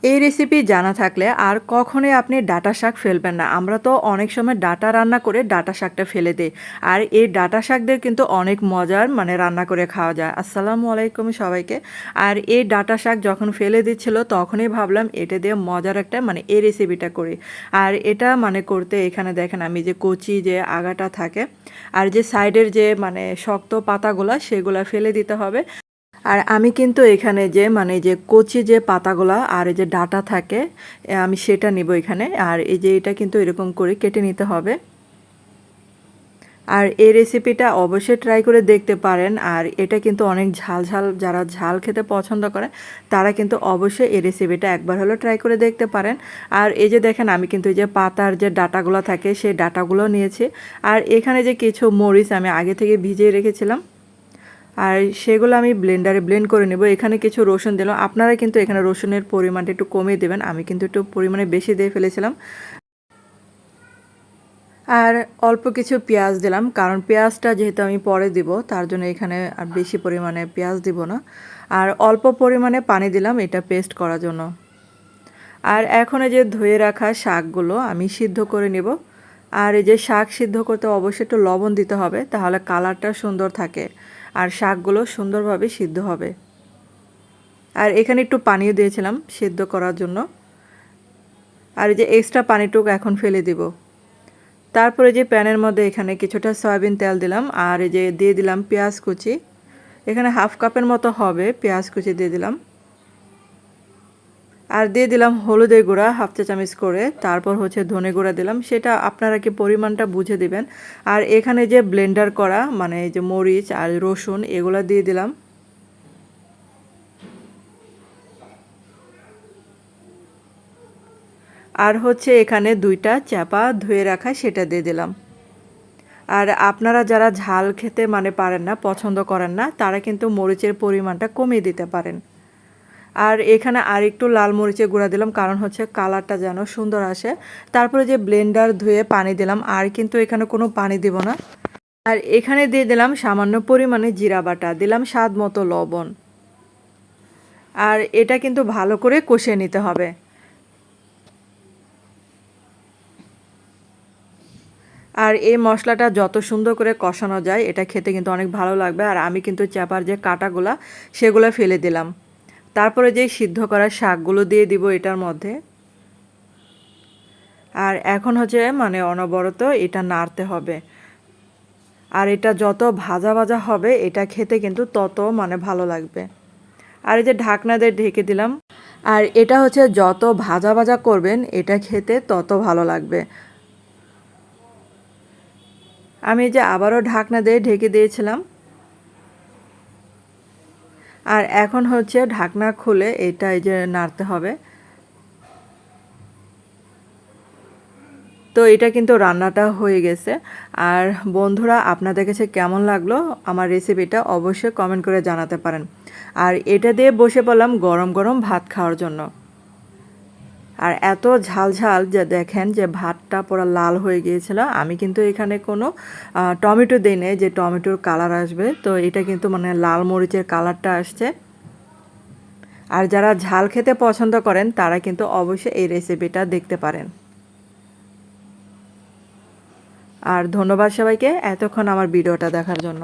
এই রেসিপি জানা থাকলে আর কখনোই আপনি ডাঁটা শাক ফেলবেন না। আমরা তো অনেক সময় ডাঁটা রান্না করে ডাঁটা শাকটা ফেলে দেই। আর এই ডাঁটা শাক দিয়ে কিন্তু অনেক মজার রান্না করে খাওয়া যায়। আসসালামু আলাইকুম সবাইকে। আর এই ডাঁটা শাক যখন ফেলে দিচ্ছিল তখনই ভাবলাম এটা দিয়ে মজার একটা এই রেসিপিটা করি। আর এটা করতে এখানে দেখেন আমি যে কচি যে আগাটা থাকে আর যে সাইডের যে শক্ত পাতাগুলা সেগুলা ফেলে দিতে হবে। আর আমি কিন্তু এখানে যে যে কচি যে পাতাগুলা আর এই যে ডাঁটা থাকে আমি সেটা নিব এখানে। আর এই যে এটা কিন্তু এরকম করে কেটে নিতে হবে। আর এই রেসিপিটা অবশ্যই ট্রাই করে দেখতে পারেন। আর এটা কিন্তু অনেক ঝাল ঝাল, যারা ঝাল খেতে পছন্দ করে তারা কিন্তু অবশ্যই এই রেসিপিটা একবার হলেও ট্রাই করে দেখতে পারেন। আর এই যে দেখেন আমি কিন্তু এই যে পাতার যে ডাঁটাগুলো থাকে সেই ডাঁটাগুলো নিয়েছি। আর এখানে যে কিছু মরিচ আমি আগে থেকে ভিজিয়ে রেখেছিলাম আর সেগুলো আমি ব্লেন্ডারে ব্লেন্ড করে নেব। এখানে কিছু রসুন দিলাম। আপনারা কিন্তু এখানে রসুনের পরিমাণটা একটু কমিয়ে দেবেন, আমি কিন্তু একটু পরিমাণে বেশি দিয়ে ফেলেছিলাম। আর অল্প কিছু পেঁয়াজ দিলাম, কারণ পেঁয়াজটা যেহেতু আমি পরে দিব তার জন্য এখানে আর বেশি পরিমাণে পেঁয়াজ দিব না। আর অল্প পরিমাণে পানি দিলাম এটা পেস্ট করার জন্য। আর এখন এই যে ধুয়ে রাখা শাকগুলো আমি সিদ্ধ করে নেব। আর এই যে শাক সিদ্ধ করতে অবশ্যই একটু লবণ দিতে হবে, তাহলে কালারটা সুন্দর থাকে আর শাকগুলো সুন্দরভাবে সিদ্ধ হবে। আর এখানে একটু পানিও দিয়েছিলাম সিদ্ধ করার জন্য। আর এই যে এক্সট্রা পানিটুকু এখন ফেলে দিব। তারপরে যে প্যানের মধ্যে এখানে কিছুটা সয়াবিন তেল দিলাম আর এই যে দিয়ে দিলাম পেঁয়াজ কুচি। এখানে হাফ কাপের মতো হবে পেঁয়াজ কুচি দিয়ে দিলাম। আর দিয়ে দিলাম হলুদের গুঁড়া হাফ চা চামচ করে। তারপর হচ্ছে ধনে গুঁড়া দিলাম, সেটা আপনারা কি পরিমাণটা বুঝে দিবেন। আর এখানে যে ব্লেন্ডার করা এই যে মরিচ আর রসুন এগুলো দিয়ে দিলাম। আর হচ্ছে এখানে 2টা চাপা ধুয়ে রাখা সেটা দিয়ে দিলাম। আর আপনারা যারা ঝাল খেতে পারেন না, পছন্দ করেন না, তারা কিন্তু মরিচের পরিমাণটা কমিয়ে দিতে পারেন। আর এখানে আরেকটু লাল মরিচের গুঁড়া দিলাম, কারণ হচ্ছে কালারটা যেন সুন্দর আসে। তারপরে যে ব্লেন্ডার ধুয়ে পানি দিলাম, আর কিন্তু এখানে কোনো পানি দিব না। আর এখানে দিয়ে দিলাম সামান্য পরিমাণে জিরা বাটা, দিলাম স্বাদ মতো লবণ। আর এটা কিন্তু ভালো করে কষিয়ে নিতে হবে। আর এই মশলাটা যত সুন্দর করে কষানো যায় এটা খেতে কিন্তু অনেক ভালো লাগবে। আর আমি কিন্তু চাপার যে কাঁটাগুলা সেগুলো ফেলে দিলাম। তারপরে যে সিদ্ধ করা শাকগুলো দিয়ে দিব এটার মধ্যে। আর এখন হচ্ছে অনবরত এটা নাড়তে হবে। আর এটা যত ভাজা ভাজা হবে এটা খেতে কিন্তু তত ভালো লাগবে। আর এই যে ঢাকনা দিয়ে ঢেকে দিলাম। আর এটা হচ্ছে যত ভাজা ভাজা করবেন এটা খেতে তত ভালো লাগবে। আমি যে আবারও ঢাকনা দিয়ে ঢেকে দিয়েছিলাম। আর এখন হচ্ছে ঢাকনা খুলে এটা এই যে নাড়তে হবে। তো এটা কিন্তু রান্নাটা হয়ে গেছে। আর বন্ধুরা, আপনাদের কাছে কেমন লাগলো আমার রেসিপিটা অবশ্যই কমেন্ট করে জানাতে পারেন। আর এটা দিয়ে বসে পড়লাম গরম গরম ভাত খাওয়ার জন্য। আর এত ঝাল ঝাল যে দেখেন যে ভাতটা পুরো লাল হয়ে গিয়েছিল। আমি কিন্তু এখানে কোনো টমেটো দিই নাই যে টমেটোর কালার আসবে, তো এটা কিন্তু লাল মরিচের কালারটা আসছে। আর যারা ঝাল খেতে পছন্দ করেন তারা কিন্তু অবশ্যই এই রেসিপিটা দেখতে পারেন। আর ধন্যবাদ সবাইকে এতক্ষণ আমার ভিডিওটা দেখার জন্য।